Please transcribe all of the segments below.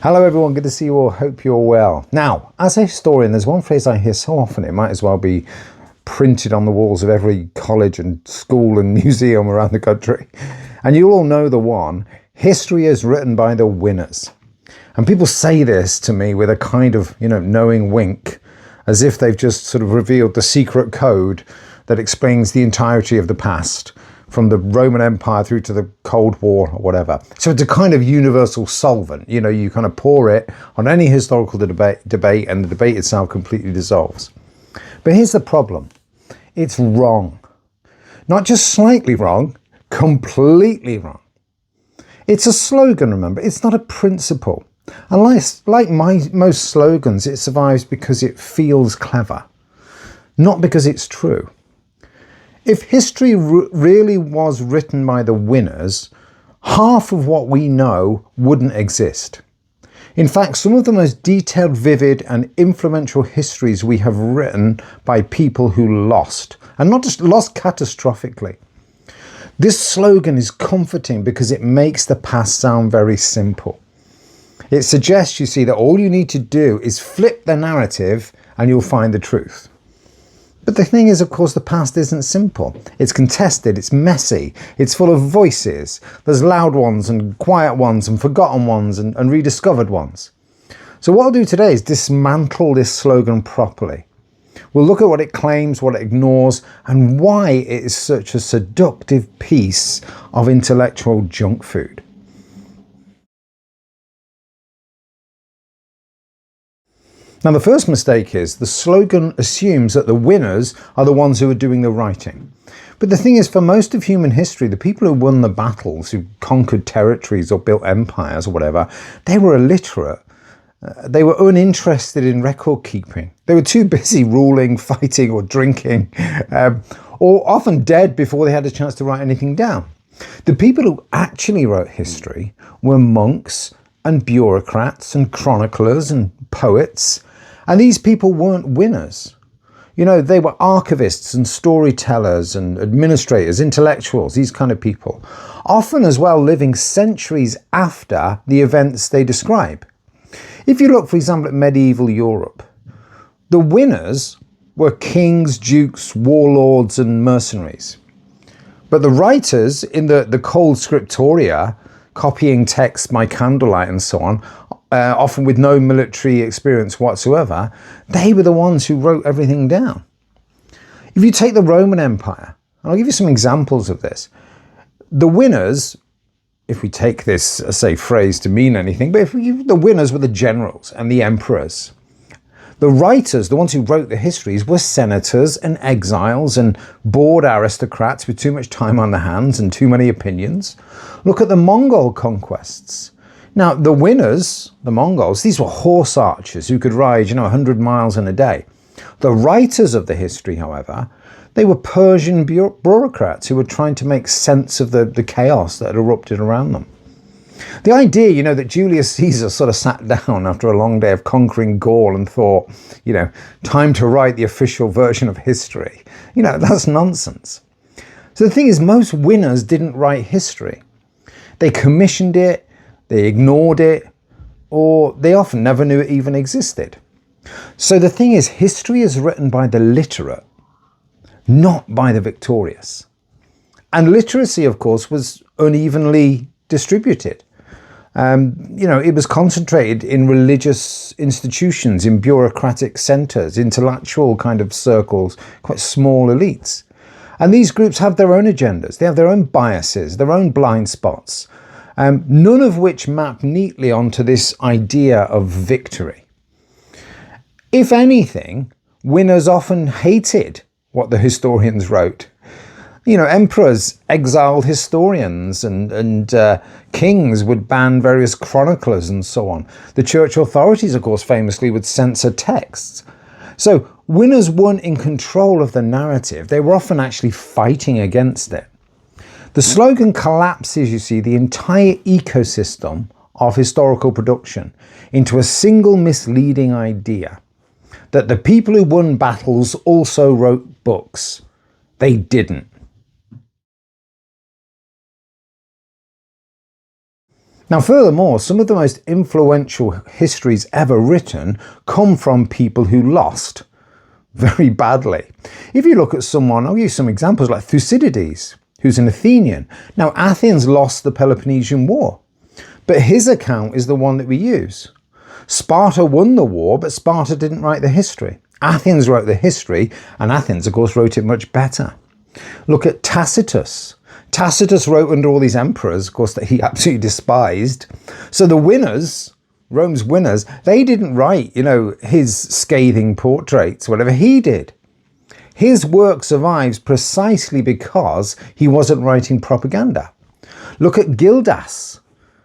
Hello everyone, good to see you all, hope you're well. Now, as a historian, there's one phrase I hear so often, it might as well be printed on the walls of every college and school and museum around the country. And you all know the one, history is written by the winners. And people say this to me with a kind of, knowing wink, as if they've just sort of revealed the secret code that explains the entirety of the past, from the Roman Empire through to the Cold War or whatever. So it's a kind of universal solvent. You kind of pour it on any historical debate and the debate itself completely dissolves. But here's the problem. It's wrong. Not just slightly wrong, completely wrong. It's a slogan, remember. It's not a principle. And like most slogans, it survives because it feels clever, not because it's true. If history really was written by the winners, half of what we know wouldn't exist. In fact, some of the most detailed, vivid and influential histories we have written by people who lost, and not just lost catastrophically. This slogan is comforting because it makes the past sound very simple. It suggests, you see, that all you need to do is flip the narrative and you'll find the truth. But the thing is, of course, the past isn't simple. It's contested, it's messy, it's full of voices. There's loud ones and quiet ones and forgotten ones and rediscovered ones. So what I'll do today is dismantle this slogan properly. We'll look at what it claims, what it ignores, and why it is such a seductive piece of intellectual junk food. Now, the first mistake is the slogan assumes that the winners are the ones who are doing the writing. But the thing is, for most of human history, the people who won the battles, who conquered territories or built empires or whatever, they were illiterate. They were uninterested in record keeping. They were too busy ruling, fighting or drinking, or often dead before they had a chance to write anything down. The people who actually wrote history were monks and bureaucrats and chroniclers and poets. And these people weren't winners. They were archivists and storytellers and administrators, intellectuals, these kind of people. Often as well living centuries after the events they describe. If you look, for example, at medieval Europe, the winners were kings, dukes, warlords and mercenaries. But the writers in the cold scriptoria, copying texts by candlelight and so on, often with no military experience whatsoever, they were the ones who wrote everything down. If you take the Roman Empire, and I'll give you some examples of this, the winners, if we take this, phrase to mean anything, but the winners were the generals and the emperors. The writers, the ones who wrote the histories, were senators and exiles and bored aristocrats with too much time on their hands and too many opinions. Look at the Mongol conquests. Now, the winners, the Mongols, these were horse archers who could ride, 100 miles in a day. The writers of the history, however, they were Persian bureaucrats who were trying to make sense of the chaos that had erupted around them. The idea, that Julius Caesar sort of sat down after a long day of conquering Gaul and thought, time to write the official version of history, that's nonsense. So the thing is, most winners didn't write history. They commissioned it, they ignored it, or they often never knew it even existed. So the thing is, history is written by the literate, not by the victorious. And literacy, of course, was unevenly distributed. It was concentrated in religious institutions, in bureaucratic centres, intellectual kind of circles, quite small elites. And these groups have their own agendas. They have their own biases, their own blind spots, none of which map neatly onto this idea of victory. If anything, winners often hated what the historians wrote. Emperors exiled historians and kings would ban various chroniclers and so on. The church authorities, of course, famously would censor texts. So winners weren't in control of the narrative. They were often actually fighting against it. The slogan collapses, you see, the entire ecosystem of historical production into a single misleading idea that the people who won battles also wrote books. They didn't. Now, furthermore, some of the most influential histories ever written come from people who lost very badly. If you look at someone, I'll use some examples like Thucydides, who's an Athenian. Now, Athens lost the Peloponnesian War, but his account is the one that we use. Sparta won the war, but Sparta didn't write the history. Athens wrote the history, and Athens, of course, wrote it much better. Look at Tacitus. Tacitus wrote under all these emperors, of course, that he absolutely despised. So the winners, Rome's winners, they didn't write, his scathing portraits, whatever he did. His work survives precisely because he wasn't writing propaganda. Look at Gildas,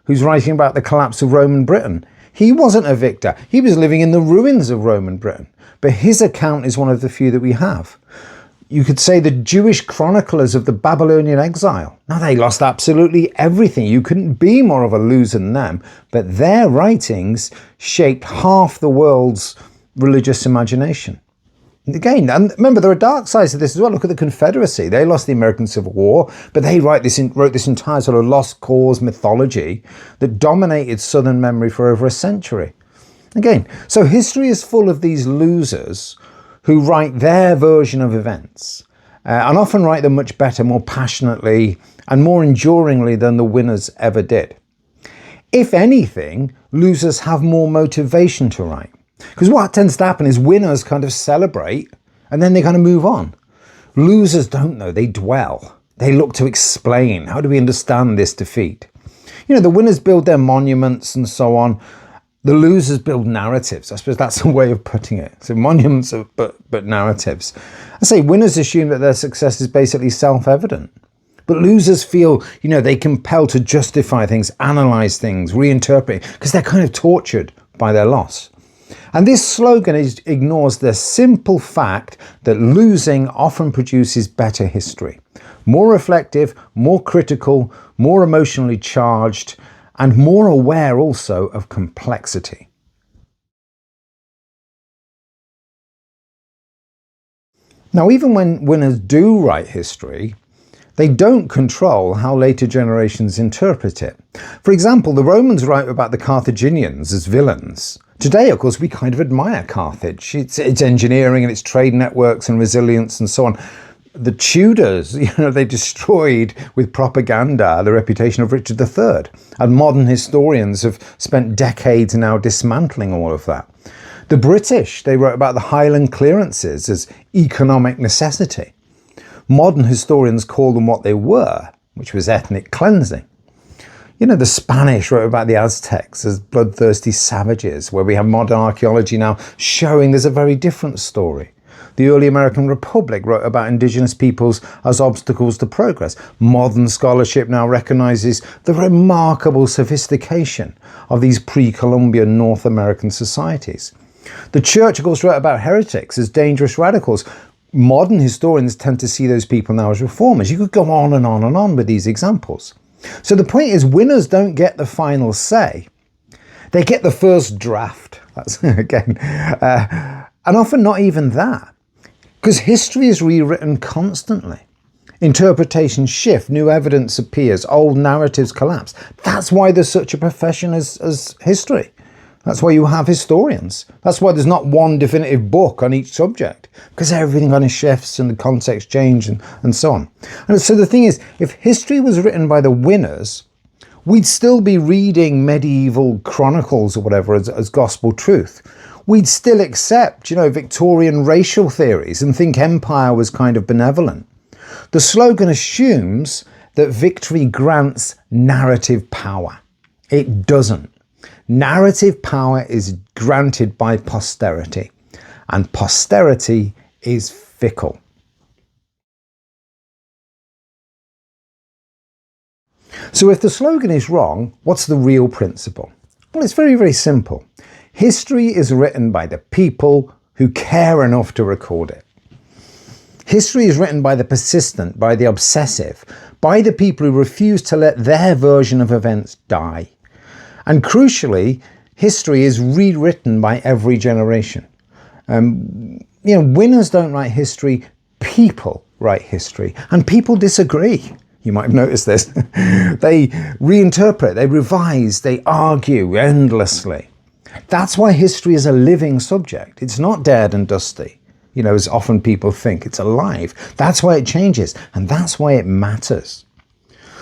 who's writing about the collapse of Roman Britain. He wasn't a victor. He was living in the ruins of Roman Britain. But his account is one of the few that we have. You could say the Jewish chroniclers of the Babylonian exile. Now, they lost absolutely everything. You couldn't be more of a loser than them. But their writings shaped half the world's religious imagination. Again, and remember, there are dark sides to this as well. Look at the Confederacy. They lost the American Civil War, but they wrote this entire sort of lost cause mythology that dominated Southern memory for over a century. Again, so history is full of these losers who write their version of events and often write them much better, more passionately and more enduringly than the winners ever did. If anything, losers have more motivation to write. Because what tends to happen is winners kind of celebrate and then they kind of move on. Losers don't, though. They dwell. They look to explain. How do we understand this defeat? The winners build their monuments and so on. The losers build narratives. I suppose that's a way of putting it. So monuments, but narratives. I say winners assume that their success is basically self-evident. But losers feel, they compel to justify things, analyze things, reinterpret, because they're kind of tortured by their loss. And this slogan ignores the simple fact that losing often produces better history. More reflective, more critical, more emotionally charged, and more aware also of complexity. Now, even when winners do write history, they don't control how later generations interpret it. For example, the Romans write about the Carthaginians as villains. Today, of course, we kind of admire Carthage. Its engineering and its trade networks and resilience and so on. The Tudors, they destroyed with propaganda the reputation of Richard III. And modern historians have spent decades now dismantling all of that. The British, they wrote about the Highland clearances as economic necessity. Modern historians call them what they were, which was ethnic cleansing. The Spanish wrote about the Aztecs as bloodthirsty savages, where we have modern archaeology now showing there's a very different story. The early American Republic wrote about indigenous peoples as obstacles to progress. Modern scholarship now recognizes the remarkable sophistication of these pre-Columbian North American societies. The church, of course, wrote about heretics as dangerous radicals. Modern historians tend to see those people now as reformers. You could go on and on and on with these examples. So the point is, winners don't get the final say. They get the first draft. That's again, and often not even that, because history is rewritten constantly. Interpretations shift, new evidence appears, old narratives collapse. That's why there's such a profession as history. That's why you have historians. That's why there's not one definitive book on each subject, because everything kind of shifts and the context change and so on. And so the thing is, if history was written by the winners, we'd still be reading medieval chronicles or whatever as gospel truth. We'd still accept, Victorian racial theories and think empire was kind of benevolent. The slogan assumes that victory grants narrative power. It doesn't. Narrative power is granted by posterity, and posterity is fickle. So if the slogan is wrong, what's the real principle? Well, it's very, very simple. History is written by the people who care enough to record it. History is written by the persistent, by the obsessive, by the people who refuse to let their version of events die. And crucially, history is rewritten by every generation. Winners don't write history, people write history. And people disagree. You might have noticed this. They reinterpret, they revise, they argue endlessly. That's why history is a living subject. It's not dead and dusty, as often people think. It's alive. That's why it changes, and that's why it matters.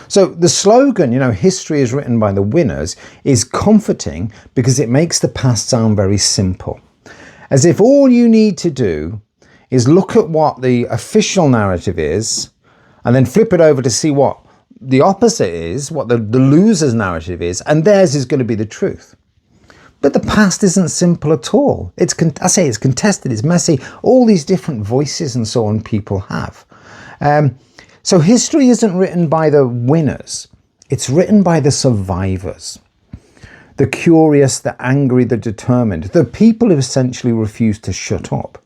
So the slogan, history is written by the winners, is comforting because it makes the past sound very simple. As if all you need to do is look at what the official narrative is and then flip it over to see what the opposite is, what the loser's narrative is, and theirs is going to be the truth. But the past isn't simple at all. It's contested, it's messy, all these different voices and so on people have. So history isn't written by the winners, it's written by the survivors. The curious, the angry, the determined, the people who essentially refuse to shut up.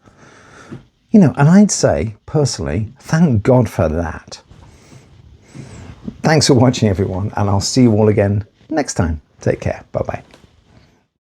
And I'd say, personally, thank God for that. Thanks for watching, everyone, and I'll see you all again next time. Take care. Bye-bye.